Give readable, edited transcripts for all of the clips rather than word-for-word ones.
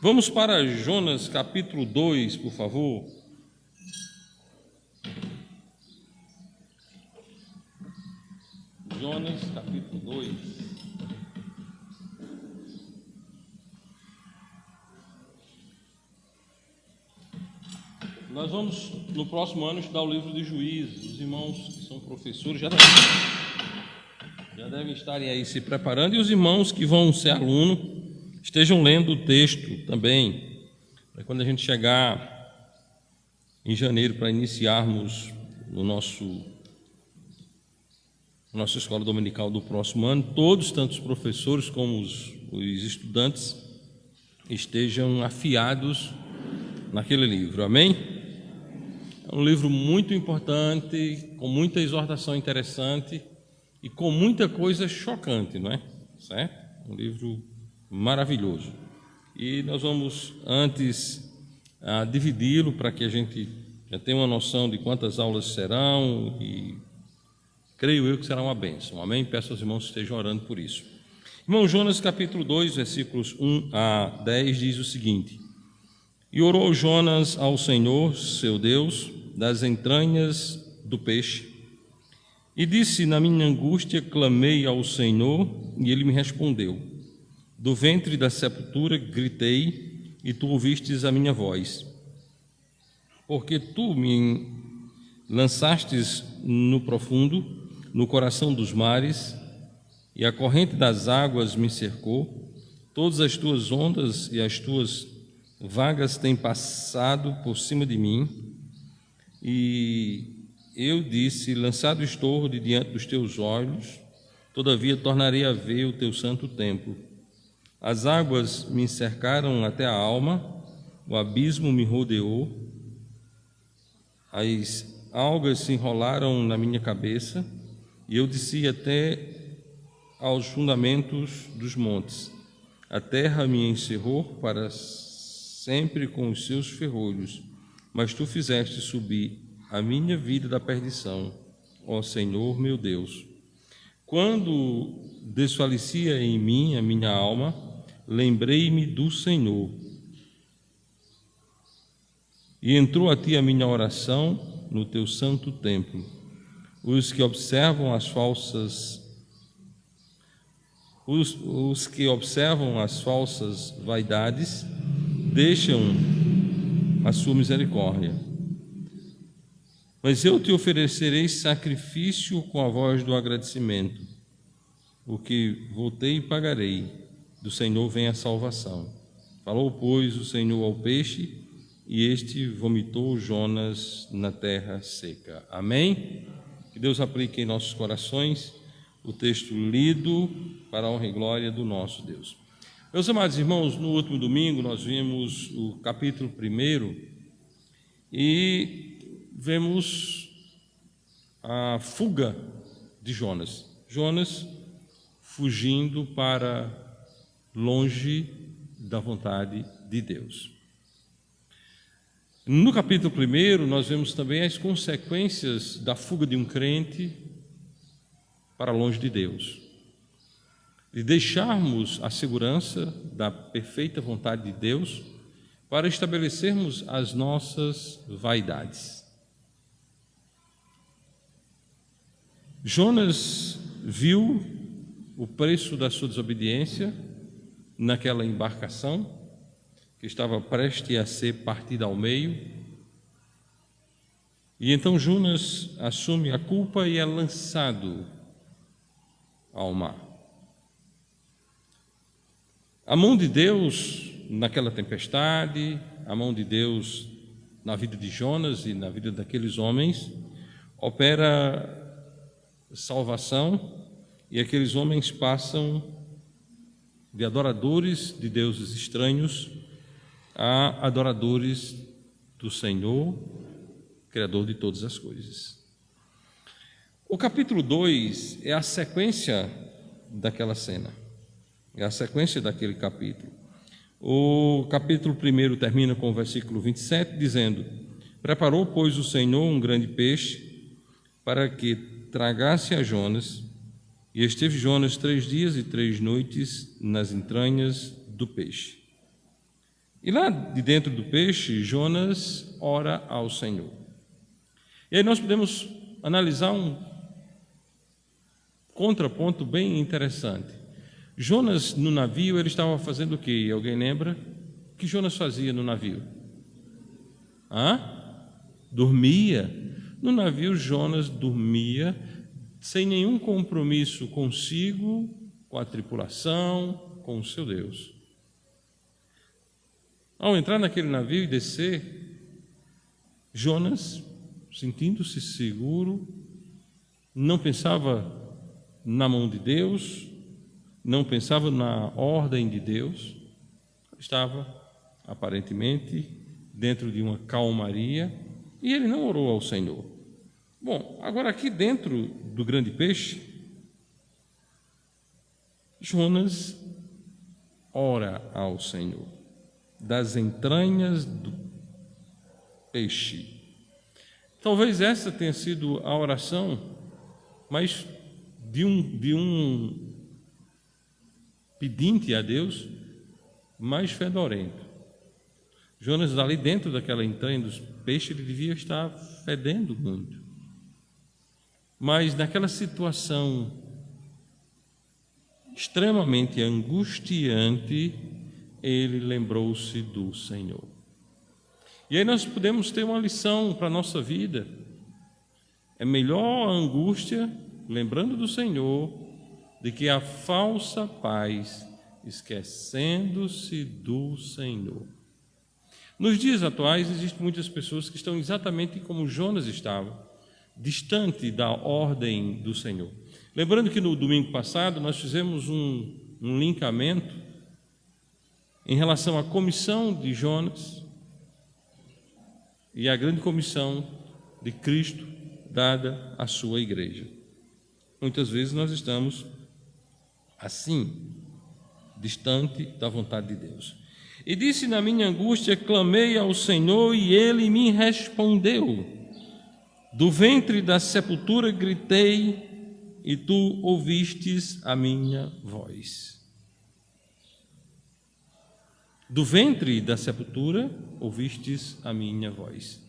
Vamos para Jonas capítulo 2, por favor. Jonas capítulo 2. Nós vamos, no próximo ano, estudar o livro de Juízes. Os irmãos que são professores já devem estarem aí se preparando, e os irmãos que vão ser alunos estejam lendo o texto também, para quando a gente chegar em janeiro para iniciarmos o nossa escola dominical do próximo ano, todos, tanto os professores como os estudantes, estejam afiados naquele livro, amém? É um livro muito importante, com muita exortação interessante e com muita coisa chocante, não é? Certo? Um livro maravilhoso. E nós vamos, antes, dividi-lo para que a gente já tenha uma noção de quantas aulas serão, e creio eu que será uma bênção, amém? Peço aos irmãos que estejam orando por isso. Irmão, Jonas capítulo 2, versículos 1 a 10, diz o seguinte: E orou Jonas ao Senhor, seu Deus, das entranhas do peixe, e disse: Na minha angústia clamei ao Senhor, e ele me respondeu. Do ventre da sepultura gritei, e tu ouvistes a minha voz. Porque tu me lançastes no profundo, no coração dos mares, e a corrente das águas me cercou. Todas as tuas ondas e as tuas vagas têm passado por cima de mim. E eu disse: lançado estou de diante dos teus olhos, todavia tornarei a ver o teu santo templo. As águas me cercaram até a alma, o abismo me rodeou, as algas se enrolaram na minha cabeça, e eu desci até aos fundamentos dos montes. A terra me encerrou para sempre com os seus ferrolhos, mas tu fizeste subir a minha vida da perdição, ó Senhor meu Deus. Quando desfalecia em mim a minha alma, lembrei-me do Senhor, e entrou a ti a minha oração no teu santo templo. Os que observam as falsas vaidades deixam a sua misericórdia. Mas eu te oferecerei sacrifício com a voz do agradecimento. O que voltei e pagarei, do Senhor vem a salvação. Falou, pois, o Senhor ao peixe, e este vomitou Jonas na terra seca. Amém? Que Deus aplique em nossos corações o texto lido para a honra e glória do nosso Deus. Meus amados irmãos, no último domingo nós vimos o capítulo 1 e vemos a fuga de Jonas. Jonas fugindo para longe da vontade de Deus. No capítulo 1 nós vemos também as consequências da fuga de um crente para longe de Deus. De deixarmos a segurança da perfeita vontade de Deus para estabelecermos as nossas vaidades. Jonas viu o preço da sua desobediência naquela embarcação que estava prestes a ser partida ao meio, e então Jonas assume a culpa e é lançado ao mar. A mão de Deus naquela tempestade, a mão de Deus na vida de Jonas e na vida daqueles homens, opera salvação, e aqueles homens passam de adoradores de deuses estranhos a adoradores do Senhor, Criador de todas as coisas. O capítulo 2 é a sequência daquela cena, é a sequência daquele capítulo. O capítulo 1 termina com o versículo 27, dizendo: Preparou, pois, o Senhor um grande peixe para que tragasse a Jonas, e esteve Jonas 3 dias e 3 noites nas entranhas do peixe. E lá de dentro do peixe, Jonas ora ao Senhor. E aí nós podemos analisar um contraponto bem interessante. Jonas no navio, ele estava fazendo o quê? Alguém lembra? O que Jonas fazia no navio? Dormia. No navio, Jonas dormia sem nenhum compromisso consigo, com a tripulação, com o seu Deus. Ao entrar naquele navio e descer, Jonas, sentindo-se seguro, não pensava na mão de Deus, não pensava na ordem de Deus, estava aparentemente dentro de uma calmaria e ele não orou ao Senhor. Bom, agora aqui dentro do grande peixe, Jonas ora ao Senhor, das entranhas do peixe. Talvez essa tenha sido a oração mais de um pedinte a Deus mais fedorento. Jonas, ali dentro daquela entranha dos peixes, ele devia estar fedendo muito. Mas naquela situação extremamente angustiante, ele lembrou-se do Senhor. E aí nós podemos ter uma lição para a nossa vida. É melhor a angústia, lembrando do Senhor, de que a falsa paz, esquecendo-se do Senhor. Nos dias atuais, existem muitas pessoas que estão exatamente como Jonas estava, distante da ordem do Senhor. Lembrando que no domingo passado nós fizemos um linkamento em relação à comissão de Jonas e à grande comissão de Cristo dada à sua igreja. Muitas vezes nós estamos assim, distante da vontade de Deus. E disse: na minha angústia clamei ao Senhor e ele me respondeu. Do ventre da sepultura gritei e tu ouvistes a minha voz. Do ventre da sepultura ouvistes a minha voz.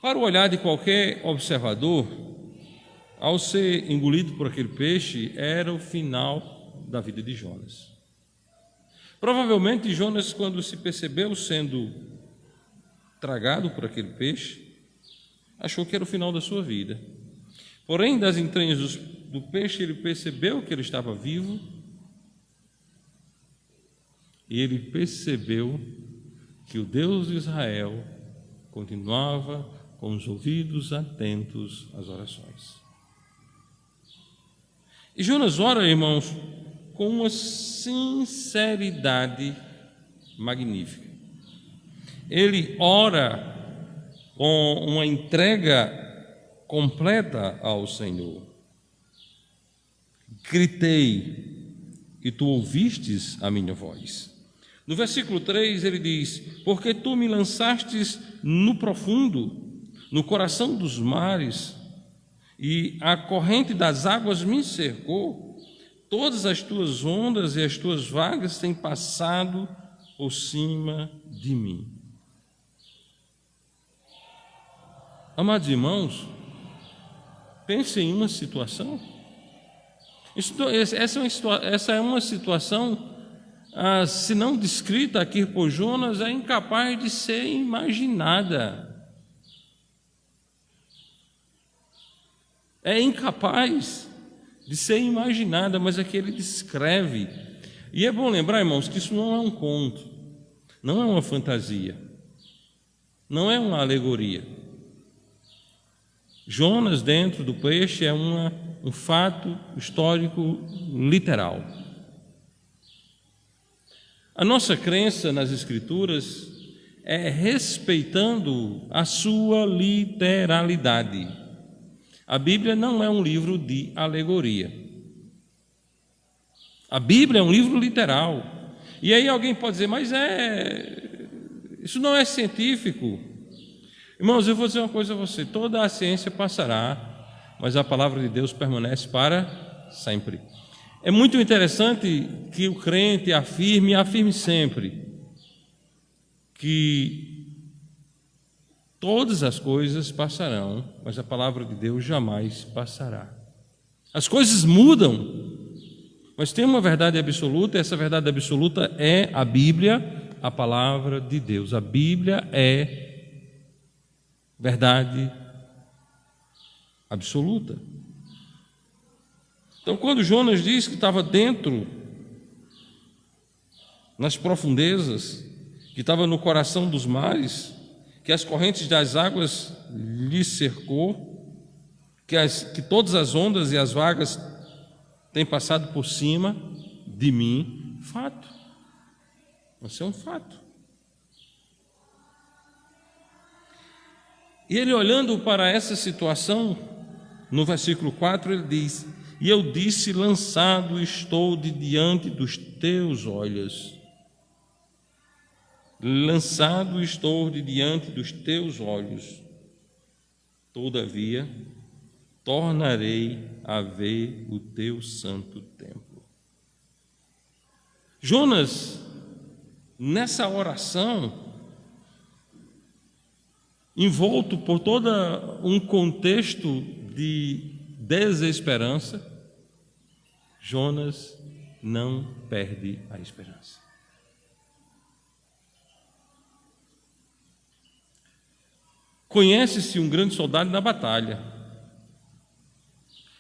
Para o olhar de qualquer observador, ao ser engolido por aquele peixe, era o final da vida de Jonas. Provavelmente Jonas, quando se percebeu sendo tragado por aquele peixe, achou que era o final da sua vida. Porém, das entranhas do peixe, ele percebeu que ele estava vivo e ele percebeu que o Deus de Israel continuava com os ouvidos atentos às orações. E Jonas ora, irmãos, com uma sinceridade magnífica. Ele ora com uma entrega completa ao Senhor. Gritei e tu ouvistes a minha voz. No versículo 3 ele diz: porque tu me lançastes no profundo, no coração dos mares, e a corrente das águas me cercou, todas as tuas ondas e as tuas vagas têm passado por cima de mim. Amados irmãos, pense em uma situação. Essa é uma situação, se não descrita aqui por Jonas, é incapaz de ser imaginada. É incapaz de ser imaginada, mas aqui ele descreve. E é bom lembrar, irmãos, que isso não é um conto, não é uma fantasia, não é uma alegoria. Jonas dentro do peixe é um fato histórico literal. A nossa crença nas Escrituras é respeitando a sua literalidade. A Bíblia não é um livro de alegoria. A Bíblia é um livro literal. E aí alguém pode dizer, mas isso não é científico. Irmãos, eu vou dizer uma coisa a você: toda a ciência passará, mas a palavra de Deus permanece para sempre. É muito interessante que o crente afirme, e afirme sempre, que todas as coisas passarão, mas a palavra de Deus jamais passará. As coisas mudam, mas tem uma verdade absoluta, e essa verdade absoluta é a Bíblia, a palavra de Deus. A Bíblia é verdade absoluta. Então, quando Jonas diz que estava dentro, nas profundezas, que estava no coração dos mares, que as correntes das águas lhe cercou, que todas as ondas e as vagas têm passado por cima de mim, fato. Isso é um fato. E ele, olhando para essa situação, no versículo 4, ele diz: e eu disse, lançado estou de diante dos teus olhos. Lançado estou de diante dos teus olhos. Todavia, tornarei a ver o teu santo templo. Jonas, nessa oração, envolto por todo um contexto de desesperança, Jonas não perde a esperança. Conhece-se um grande soldado na batalha.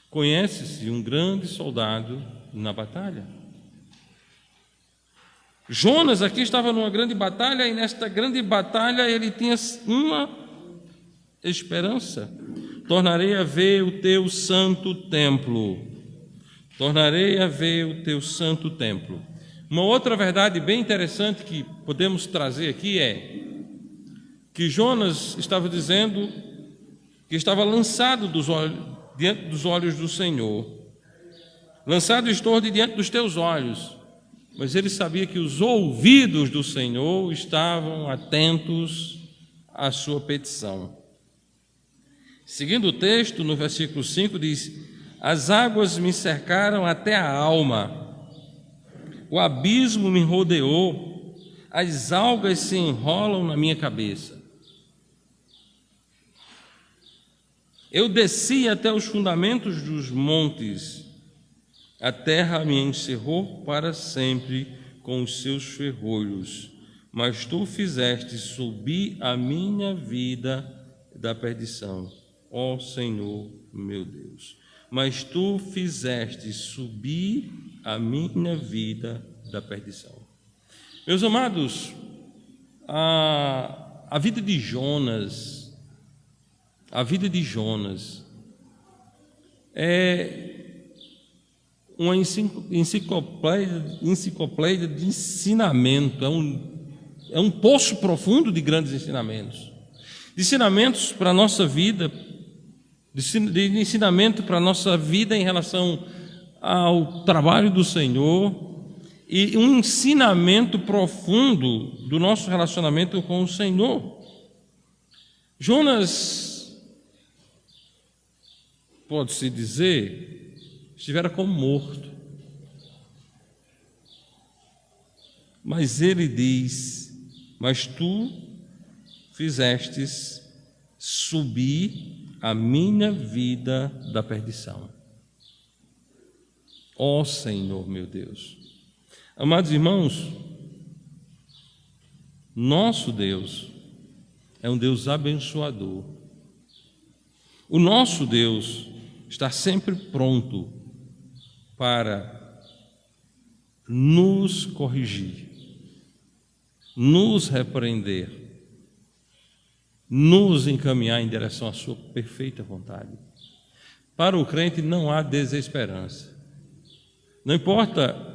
Conhece-se um grande soldado na batalha. Jonas aqui estava numa grande batalha, e nesta grande batalha ele tinha uma esperança: tornarei a ver o teu santo templo. Tornarei a ver o teu santo templo. Uma outra verdade bem interessante que podemos trazer aqui é que Jonas estava dizendo que estava lançado diante dos olhos do Senhor. Lançado estou diante dos teus olhos. Mas ele sabia que os ouvidos do Senhor estavam atentos à sua petição. Seguindo o texto, no versículo 5 diz: as águas me cercaram até a alma, o abismo me rodeou, as algas se enrolam na minha cabeça. Eu desci até os fundamentos dos montes, a terra me encerrou para sempre com os seus ferrolhos, mas tu fizeste subir a minha vida da perdição, ó Senhor meu Deus. Mas tu fizeste subir a minha vida da perdição. Meus amados, a vida de Jonas, é uma enciclopédia de ensinamento, é um poço profundo de grandes ensinamentos. De ensinamentos para a nossa vida, de ensinamento para a nossa vida em relação ao trabalho do Senhor, e um ensinamento profundo do nosso relacionamento com o Senhor. Jonas, pode-se dizer, estivera como morto. Mas ele diz: mas tu fizestes subir a minha vida da perdição. Ó Senhor meu Deus. Amados irmãos, nosso Deus é um Deus abençoador. O nosso Deus está sempre pronto para nos corrigir, nos repreender, nos encaminhar em direção à sua perfeita vontade. Para o crente não há desesperança. Não importa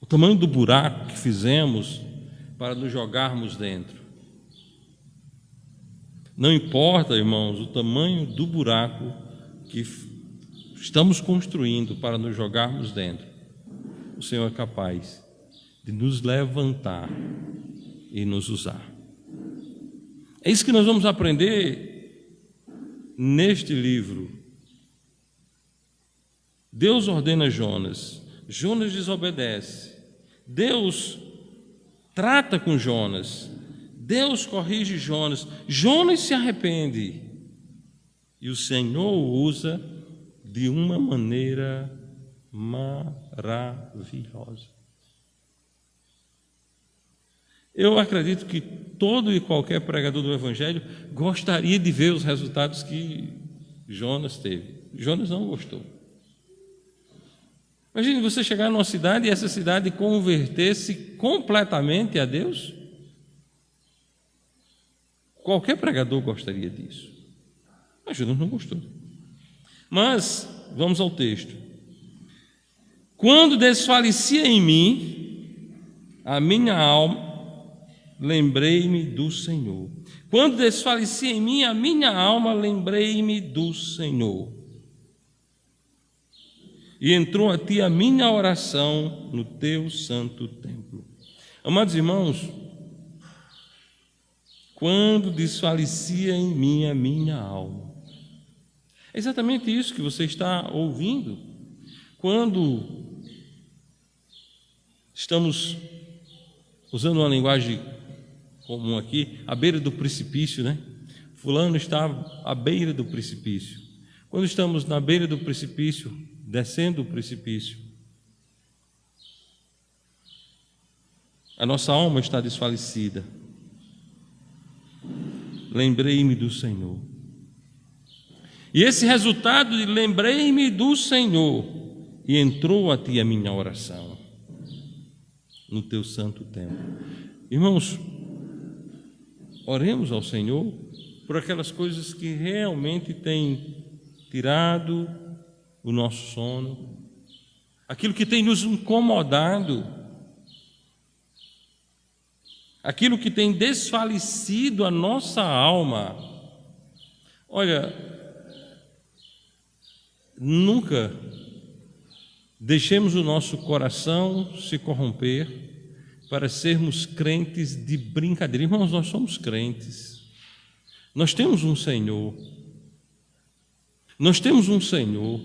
o tamanho do buraco que fizemos para nos jogarmos dentro. Não importa, irmãos, o tamanho do buraco que estamos construindo para nos jogarmos dentro. O Senhor é capaz de nos levantar e nos usar. É isso que nós vamos aprender neste livro. Deus ordena Jonas, Jonas desobedece, Deus trata com Jonas, Deus corrige Jonas, Jonas se arrepende e o Senhor o usa de uma maneira maravilhosa. Eu acredito que todo e qualquer pregador do Evangelho gostaria de ver os resultados que Jonas teve. Jonas não gostou. Imagine você chegar numa cidade e essa cidade converter-se completamente a Deus. Qualquer pregador gostaria disso. Mas Jonas não gostou. Mas, vamos ao texto. Quando desfalecia em mim a minha alma, lembrei-me do Senhor. Quando desfalecia em mim a minha alma, lembrei-me do Senhor. E entrou a ti a minha oração no teu santo templo. Amados irmãos, quando desfalecia em mim a minha alma. É exatamente isso que você está ouvindo. Quando estamos usando uma linguagem comum aqui, à beira do precipício, né? Fulano está à beira do precipício. Quando estamos na beira do precipício, descendo o precipício, a nossa alma está desfalecida. Lembrei-me do Senhor. E esse resultado de lembrei-me do Senhor, e entrou a ti a minha oração no teu santo templo. Irmãos, oremos ao Senhor por aquelas coisas que realmente têm tirado o nosso sono, aquilo que tem nos incomodado, aquilo que tem desfalecido a nossa alma. Olha, nunca deixemos o nosso coração se corromper para sermos crentes de brincadeira. Irmãos, nós somos crentes. Nós temos um Senhor. Nós temos um Senhor.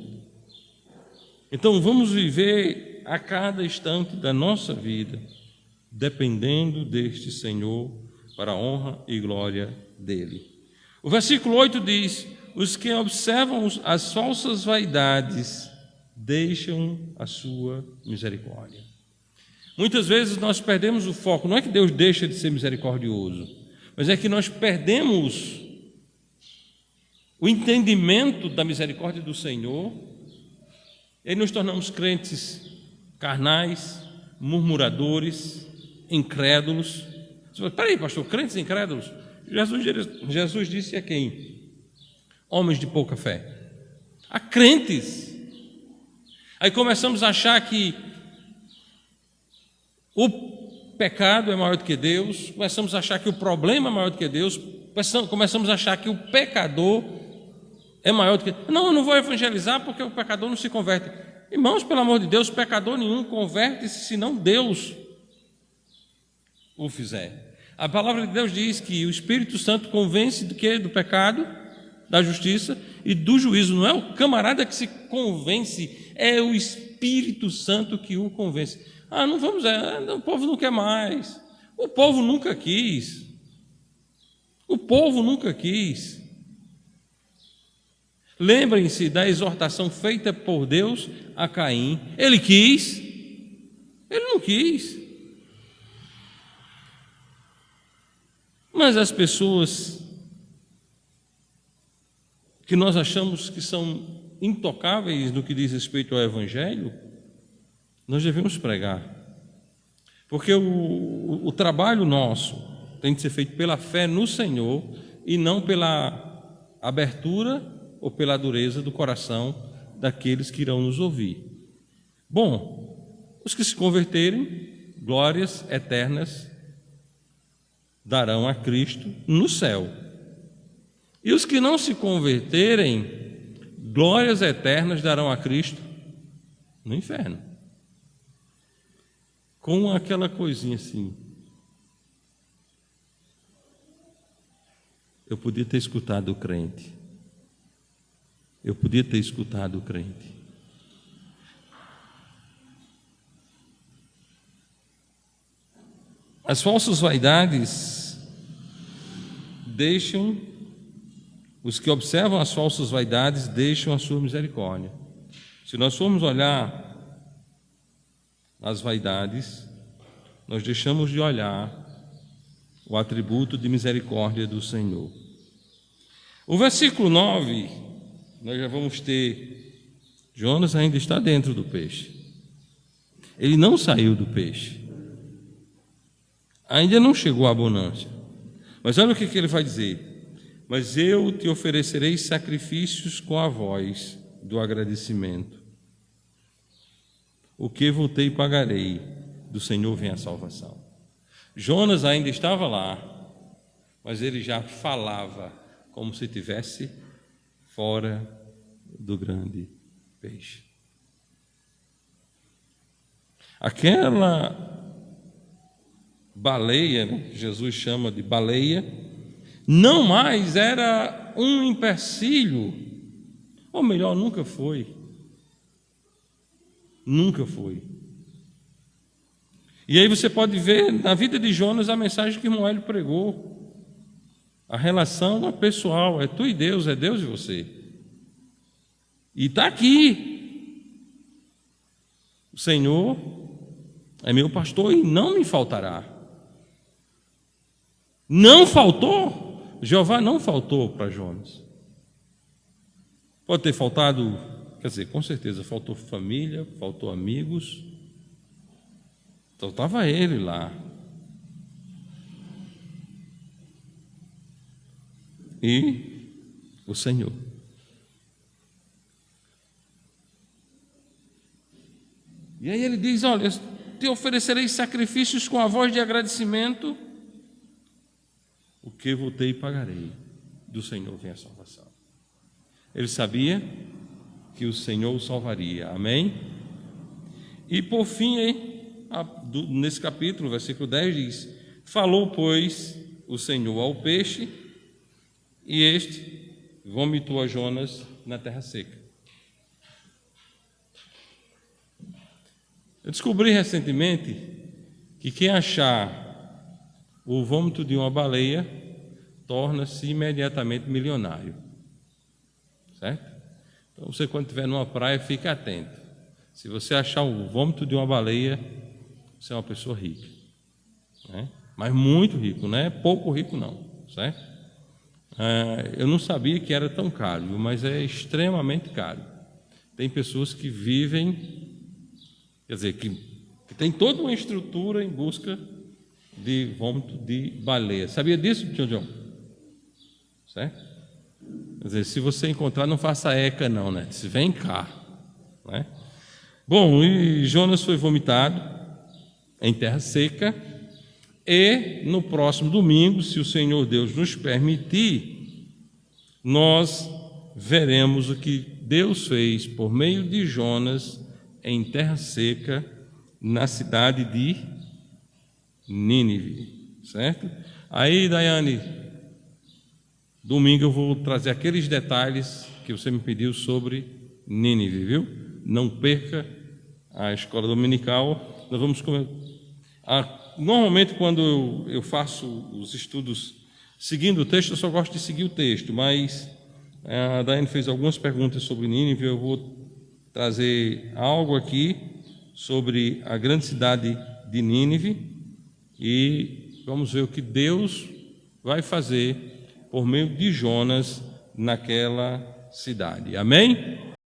Então vamos viver a cada instante da nossa vida dependendo deste Senhor para a honra e glória dele. O versículo 8 diz: os que observam as falsas vaidades deixam a sua misericórdia. Muitas vezes nós perdemos o foco. Não é que Deus deixa de ser misericordioso, mas é que nós perdemos o entendimento da misericórdia do Senhor, e aí nos tornamos crentes carnais, murmuradores, incrédulos. Você fala: peraí, pastor, crentes incrédulos? Jesus disse a quem? Homens de pouca fé. A crentes. Aí começamos a achar que o pecado é maior do que Deus, começamos a achar que o problema é maior do que Deus, começamos a achar que o pecador é maior do que... Não, eu não vou evangelizar porque o pecador não se converte. Irmãos, pelo amor de Deus, pecador nenhum converte-se senão Deus o fizer. A palavra de Deus diz que o Espírito Santo convence do que? Do pecado, da justiça e do juízo. Não é o camarada que se convence, é o Espírito Santo que o convence. Não vamos, o povo não quer mais. O povo nunca quis. O povo nunca quis. Lembrem-se da exortação feita por Deus a Caim. Ele quis? Ele não quis. Mas as pessoas que nós achamos que são intocáveis no que diz respeito ao Evangelho, nós devemos pregar. Porque o trabalho nosso tem de ser feito pela fé no Senhor e não pela abertura ou pela dureza do coração daqueles que irão nos ouvir. Bom, os que se converterem, glórias eternas darão a Cristo no céu. E os que não se converterem, glórias eternas darão a Cristo no inferno. Com aquela coisinha assim: eu podia ter escutado o crente. Eu podia ter escutado o crente. As falsas vaidades deixam, os que observam as falsas vaidades deixam a sua misericórdia. Se nós formos olhar as vaidades, nós deixamos de olhar o atributo de misericórdia do Senhor. O versículo 9, nós já vamos ter, Jonas ainda está dentro do peixe. Ele não saiu do peixe. Ainda não chegou a abundância. Mas olha o que ele vai dizer. Mas eu te oferecerei sacrifícios com a voz do agradecimento. O que voltei e pagarei, do Senhor vem a salvação. Jonas ainda estava lá, mas ele já falava como se estivesse fora do grande peixe. Aquela baleia, que Jesus chama de baleia, não mais era um empecilho, ou melhor, nunca foi. Nunca foi. E aí você pode ver na vida de Jonas a mensagem que Moélio pregou. A relação pessoal, é tu e Deus, é Deus e você. E está aqui. O Senhor é meu pastor e não me faltará. Não faltou. Jeová não faltou para Jonas. Pode ter faltado, quer dizer, com certeza faltou família, faltou amigos. Então estava ele lá. E o Senhor. E aí ele diz: olha, te oferecerei sacrifícios com a voz de agradecimento, o que voltei e pagarei, do Senhor vem a salvação. Ele sabia que o Senhor o salvaria, amém? E por fim, nesse capítulo, versículo 10 diz: falou, pois, o Senhor ao peixe, e este vomitou a Jonas na terra seca. Eu descobri recentemente que quem achar o vômito de uma baleia torna-se imediatamente milionário. Certo? Então você, quando estiver numa praia, fique atento. Se você achar o vômito de uma baleia, você é uma pessoa rica. Né? Mas muito rico, não é pouco rico não. Certo? Eu não sabia que era tão caro, mas é extremamente caro. Tem pessoas que vivem, quer dizer, que tem toda uma estrutura em busca de vômito de baleia. Sabia disso, Tio John? Certo? Quer dizer, se você encontrar, não faça eca não, né? Se vem cá. Né? Bom, e Jonas foi vomitado em terra seca. E no próximo domingo, se o Senhor Deus nos permitir, nós veremos o que Deus fez por meio de Jonas em terra seca, na cidade de Nínive, certo? Aí, Daiane, domingo eu vou trazer aqueles detalhes que você me pediu sobre Nínive, viu? Não perca a escola dominical. Nós vamos normalmente, quando eu faço os estudos seguindo o texto, eu só gosto de seguir o texto, mas a Daiane fez algumas perguntas sobre Nínive. Eu vou trazer algo aqui sobre a grande cidade de Nínive e vamos ver o que Deus vai fazer por meio de Jonas naquela cidade. Amém?